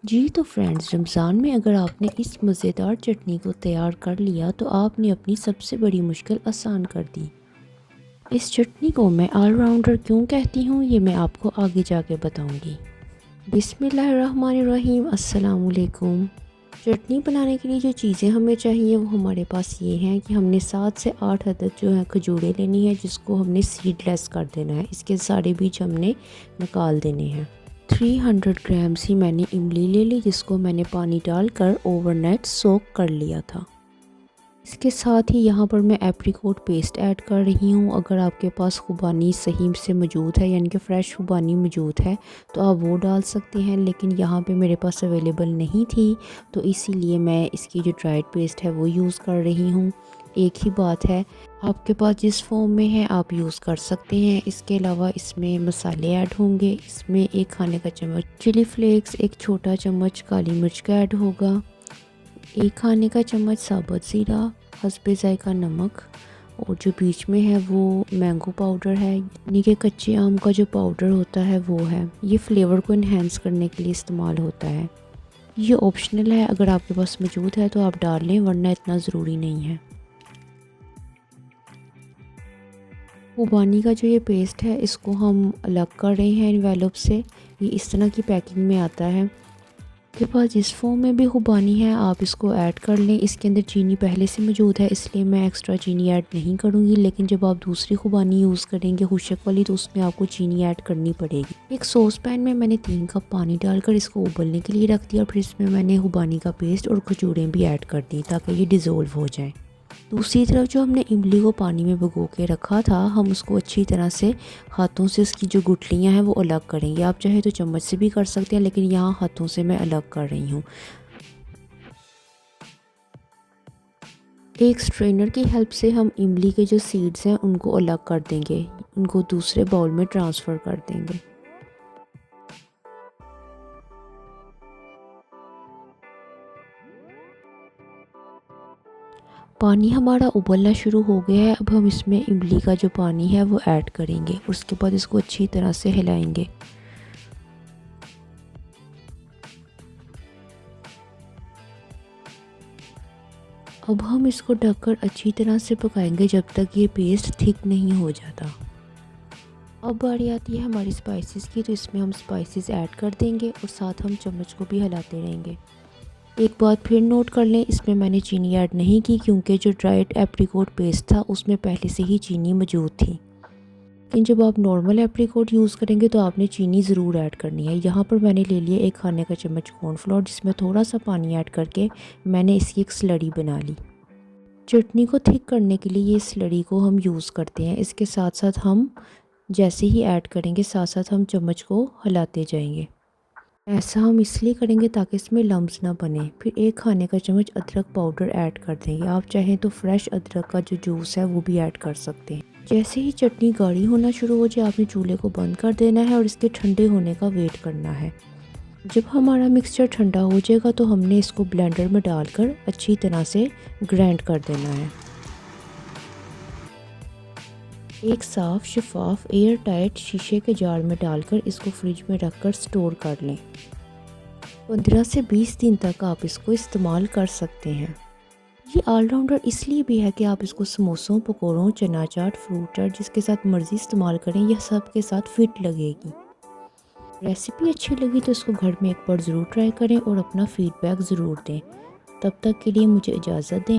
जी तो फ्रेंड्स, रमज़ान में अगर आपने इस मज़ेदार चटनी को तैयार कर लिया तो आपने अपनी सबसे बड़ी मुश्किल आसान कर दी। इस चटनी को मैं ऑलराउंडर क्यों कहती हूँ ये मैं आपको आगे जाके बताऊँगी। बिस्मिल्लाहिर्रहमानिर्रहीम, अस्सलाम वालेकुम। चटनी बनाने के लिए जो चीज़ें हमें चाहिए वो हमारे पास ये हैं कि हमने 7 से 8 अदद जो है खजूरें लेनी है, जिसको हमने सीडलेस कर देना है। इसके सारे बीज हमने निकाल देने हैं। 300 ग्राम्स ही मैंने इमली ले ली, जिसको मैंने पानी डालकर ओवरनाइट सोक कर लिया था। इसके साथ ही यहाँ पर मैं एप्रिकॉट पेस्ट ऐड कर रही हूँ। अगर आपके पास खुबानी सही से मौजूद है, यानी कि फ़्रेश खुबानी मौजूद है, तो आप वो डाल सकते हैं, लेकिन यहाँ पे मेरे पास अवेलेबल नहीं थी, तो इसीलिए मैं इसकी जो ड्राइड पेस्ट है वो यूज़ कर रही हूँ। एक ही बात है, आपके पास जिस फॉर्म में है आप यूज़ कर सकते हैं। इसके अलावा इसमें मसाले ऐड होंगे। इसमें 1 खाने का चम्मच चिली फ्लेक्स, 1 छोटा चम्मच काली मिर्च का ऐड होगा, 1 खाने का चम्मच साबुत ज़ीरा, हस्बे ज़ायक़ा नमक, और जो बीच में है वो मैंगो पाउडर है, यानी कि कच्चे आम का जो पाउडर होता है वो है। ये फ्लेवर को इन्हेंस करने के लिए इस्तेमाल होता है। ये ऑप्शनल है, अगर आपके पास मौजूद है तो आप डाल लें, वरना इतना ज़रूरी नहीं है। खुबानी का जो ये पेस्ट है इसको हम अलग कर रहे हैं एनवेलप से। ये इस तरह की पैकिंग में आता है। आपके पास जिस फॉर्म में भी खुबानी है आप इसको ऐड कर लें। इसके अंदर चीनी पहले से मौजूद है, इसलिए मैं एक्स्ट्रा चीनी ऐड नहीं करूँगी, लेकिन जब आप दूसरी खुबानी यूज़ करेंगे खुशक वाली, तो उसमें आपको चीनी ऐड करनी पड़ेगी। एक सॉस पैन में मैंने 3 कप पानी डालकर इसको उबलने के लिए रख दिया। फिर इसमें मैंने खुबानी का पेस्ट और खजूरें भी ऐड कर दी ताकि ये डिज़ोल्व हो जाए। दूसरी तरफ जो हमने इमली को पानी में भिगो के रखा था, हम उसको अच्छी तरह से हाथों से उसकी जो गुठलियाँ हैं वो अलग करेंगे। आप चाहे तो चम्मच से भी कर सकते हैं, लेकिन यहाँ हाथों से मैं अलग कर रही हूँ। एक स्ट्रेनर की हेल्प से हम इमली के जो सीड्स हैं उनको अलग कर देंगे, उनको दूसरे बाउल में ट्रांसफ़र कर देंगे। पानी हमारा उबलना शुरू हो गया है। अब हम इसमें इमली का जो पानी है वो ऐड करेंगे, उसके बाद इसको अच्छी तरह से हिलाएंगे। अब हम इसको ढककर अच्छी तरह से पकाएंगे जब तक ये पेस्ट थिक नहीं हो जाता। अब बारी आती है हमारी स्पाइसेस की, तो इसमें हम स्पाइसेस ऐड कर देंगे और साथ हम चम्मच को भी हिलाते रहेंगे। एक बात फिर नोट कर लें, इसमें मैंने चीनी ऐड नहीं की, क्योंकि जो ड्राइड एप्रिकॉट पेस्ट था उसमें पहले से ही चीनी मौजूद थी। लेकिन जब आप नॉर्मल एप्रिकॉट यूज़ करेंगे तो आपने चीनी ज़रूर ऐड करनी है। यहाँ पर मैंने ले लिया 1 खाने का चम्मच कॉर्नफ्लोर, जिसमें थोड़ा सा पानी ऐड करके मैंने इसकी एक स्लरी बना ली। चटनी को थिक करने के लिए ये स्लरी को हम यूज़ करते हैं। इसके साथ साथ हम जैसे ही ऐड करेंगे, साथ साथ हम चम्मच को हिलाते जाएंगे। ऐसा हम इसलिए करेंगे ताकि इसमें लम्स ना बने। फिर 1 खाने का चम्मच अदरक पाउडर ऐड कर देंगे। आप चाहें तो फ्रेश अदरक का जो जूस है वो भी ऐड कर सकते हैं। जैसे ही चटनी गाढ़ी होना शुरू हो जाए, आपने चूल्हे को बंद कर देना है और इसके ठंडे होने का वेट करना है। जब हमारा मिक्सचर ठंडा हो जाएगा तो हमने इसको ब्लेंडर में डालकर अच्छी तरह से ग्राइंड कर देना है। एक साफ़ शफाफ एयर टाइट शीशे के जार में डालकर इसको फ्रिज में रखकर स्टोर कर लें। 15 से 20 दिन तक आप इसको इस्तेमाल कर सकते हैं। ये ऑलराउंडर इसलिए भी है कि आप इसको समोसों, पकौड़ों, चना चाट, फ्रूट चाट, जिसके साथ मर्ज़ी इस्तेमाल करें, यह सब के साथ फिट लगेगी। रेसिपी अच्छी लगी तो इसको घर में एक बार ज़रूर ट्राई करें और अपना फ़ीडबैक ज़रूर दें। तब तक के लिए मुझे इजाज़त दें।